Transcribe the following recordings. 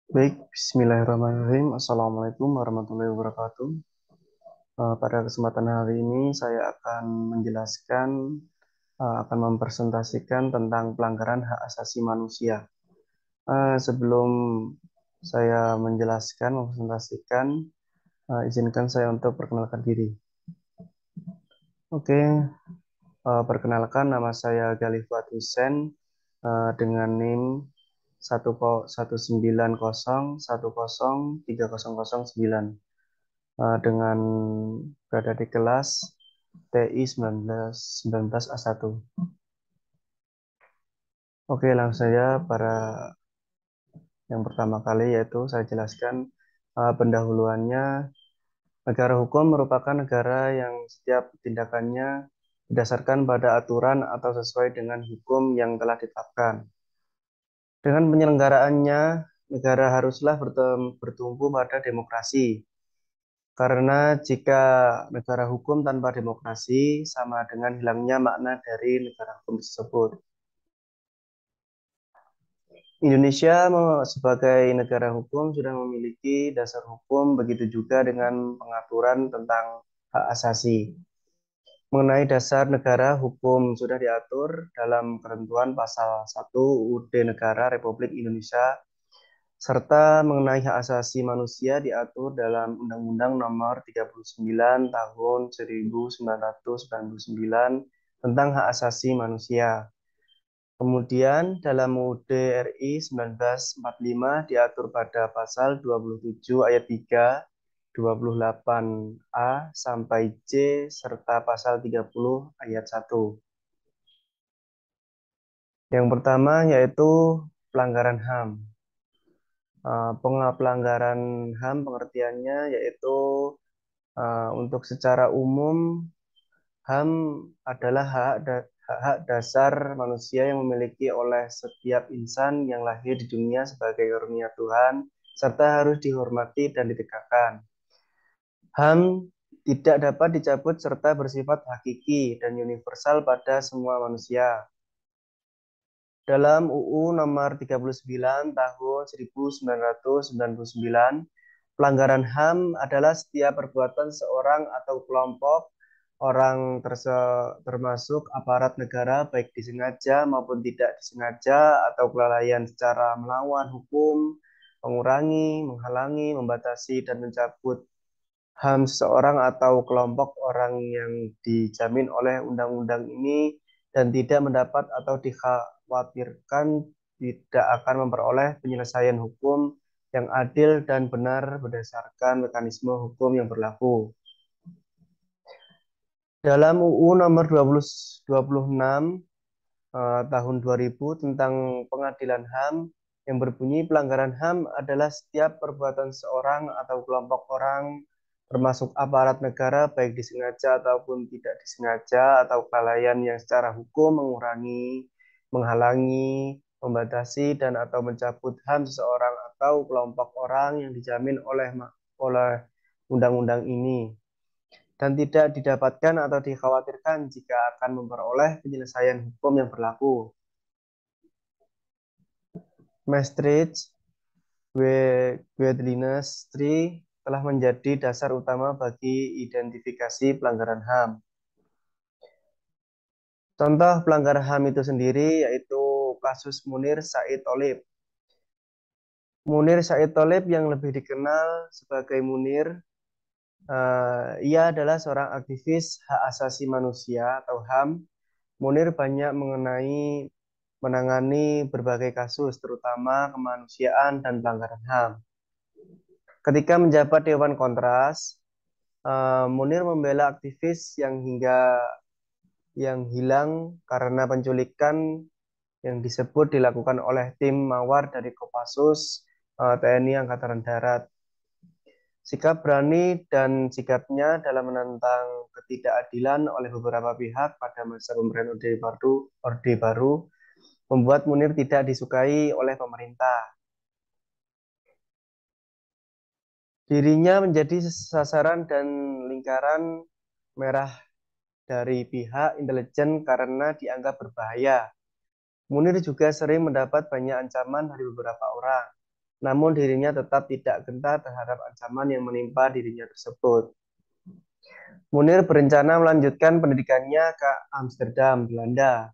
Baik, Bismillahirrahmanirrahim. Assalamualaikum warahmatullahi wabarakatuh. Pada kesempatan hari ini saya akan menjelaskan, akan mempresentasikan tentang pelanggaran hak asasi manusia. Sebelum saya menjelaskan, mempresentasikan, izinkan saya untuk perkenalkan diri. Oke, perkenalkan nama saya Ghalifat Hussein dengan NIM 19010103009 dengan berada di kelas TI 19A1. Oke, langsung saja para yang pertama kali yaitu saya jelaskan pendahuluannya. Negara hukum merupakan negara yang setiap tindakannya berdasarkan pada aturan atau sesuai dengan hukum yang telah ditetapkan. Dengan penyelenggaraannya, negara haruslah bertumpu pada demokrasi. Karena jika negara hukum tanpa demokrasi sama dengan hilangnya makna dari negara hukum tersebut. Indonesia sebagai negara hukum sudah memiliki dasar hukum, begitu juga dengan pengaturan tentang hak asasi. Mengenai dasar negara hukum sudah diatur dalam ketentuan pasal 1 UUD Negara Republik Indonesia, serta mengenai hak asasi manusia diatur dalam Undang-Undang Nomor 39 Tahun 1999 tentang hak asasi manusia. Kemudian dalam UUD RI 1945 diatur pada pasal 27 ayat 3, 28A sampai C serta pasal 30 ayat 1. Yang pertama yaitu pelanggaran HAM. Pelanggaran HAM pengertiannya yaitu untuk secara umum HAM adalah hak dasar manusia yang memiliki oleh setiap insan yang lahir di dunia sebagai karunia Tuhan, serta harus dihormati dan ditegakkan. HAM tidak dapat dicabut serta bersifat hakiki dan universal pada semua manusia. Dalam UU Nomor 39 Tahun 1999, pelanggaran HAM adalah setiap perbuatan seorang atau kelompok orang termasuk aparat negara baik disengaja maupun tidak disengaja atau kelalaian secara melawan hukum, mengurangi, menghalangi, membatasi, dan mencabut HAM seseorang atau kelompok orang yang dijamin oleh undang-undang ini dan tidak mendapat atau dikhawatirkan tidak akan memperoleh penyelesaian hukum yang adil dan benar berdasarkan mekanisme hukum yang berlaku. Dalam UU nomor 26 tahun 2000 tentang pengadilan HAM yang berbunyi pelanggaran HAM adalah setiap perbuatan seorang atau kelompok orang termasuk aparat negara baik disengaja ataupun tidak disengaja atau kelalaian yang secara hukum mengurangi, menghalangi, membatasi dan atau mencabut HAM seseorang atau kelompok orang yang dijamin oleh undang-undang ini dan tidak didapatkan atau dikhawatirkan jika akan memperoleh penyelesaian hukum yang berlaku. Maastricht Guidelines 3 telah menjadi dasar utama bagi identifikasi pelanggaran HAM. Contoh pelanggaran HAM itu sendiri yaitu kasus Munir Said Tholib. Munir Said Tholib yang lebih dikenal sebagai Munir, ia adalah seorang aktivis hak asasi manusia atau HAM. Munir banyak menangani berbagai kasus, terutama kemanusiaan dan pelanggaran HAM. Ketika menjabat Dewan Kontras, Munir membela aktivis yang hilang karena penculikan yang disebut dilakukan oleh tim Mawar dari Kopassus TNI Angkatan Darat. Sikap berani dan sikapnya dalam menentang ketidakadilan oleh beberapa pihak pada masa pemerintahan Orde Baru membuat Munir tidak disukai oleh pemerintah. Dirinya menjadi sasaran dan lingkaran merah dari pihak intelijen karena dianggap berbahaya. Munir juga sering mendapat banyak ancaman dari beberapa orang, namun dirinya tetap tidak gentar terhadap ancaman yang menimpa dirinya tersebut. Munir berencana melanjutkan pendidikannya ke Amsterdam, Belanda.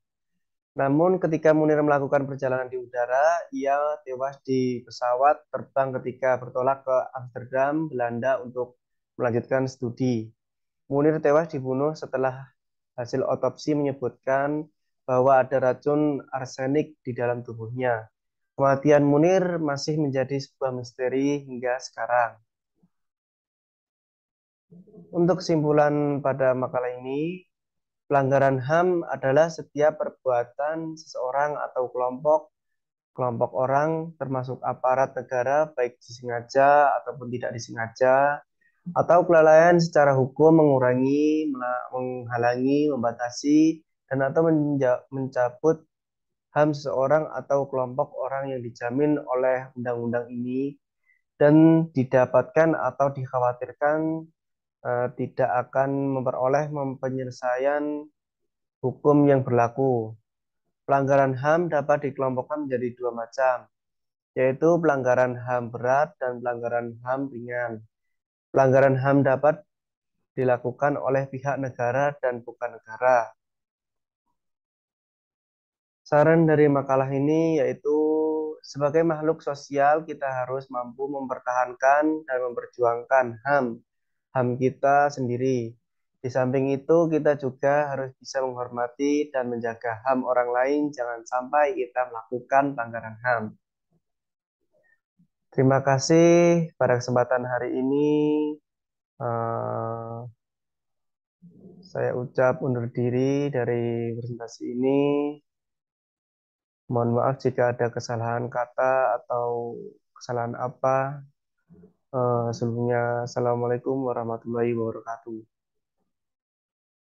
Namun ketika Munir melakukan perjalanan di udara, ia tewas di pesawat terbang ketika bertolak ke Amsterdam, Belanda untuk melanjutkan studi. Munir tewas dibunuh setelah hasil otopsi menyebutkan bahwa ada racun arsenik di dalam tubuhnya. Kematian Munir masih menjadi sebuah misteri hingga sekarang. Untuk kesimpulan pada makalah ini, pelanggaran HAM adalah setiap perbuatan seseorang atau kelompok orang termasuk aparat negara baik disengaja ataupun tidak disengaja atau kelalaian secara hukum mengurangi, menghalangi, membatasi dan atau mencabut HAM seseorang atau kelompok orang yang dijamin oleh undang-undang ini dan didapatkan atau dikhawatirkan tidak akan memperoleh penyelesaian hukum yang berlaku. Pelanggaran HAM dapat dikelompokkan menjadi dua macam, yaitu pelanggaran HAM berat dan pelanggaran HAM ringan. Pelanggaran HAM dapat dilakukan oleh pihak negara dan bukan negara. Saran dari makalah ini yaitu sebagai makhluk sosial kita harus mampu mempertahankan dan memperjuangkan HAM kita sendiri. Di samping itu kita juga harus bisa menghormati dan menjaga HAM orang lain, jangan sampai kita melakukan pelanggaran HAM. Terima kasih pada kesempatan hari ini. eh, saya ucap undur diri dari presentasi ini. Mohon maaf jika ada kesalahan kata atau kesalahan apa. Sebelumnya, Assalamualaikum warahmatullahi wabarakatuh.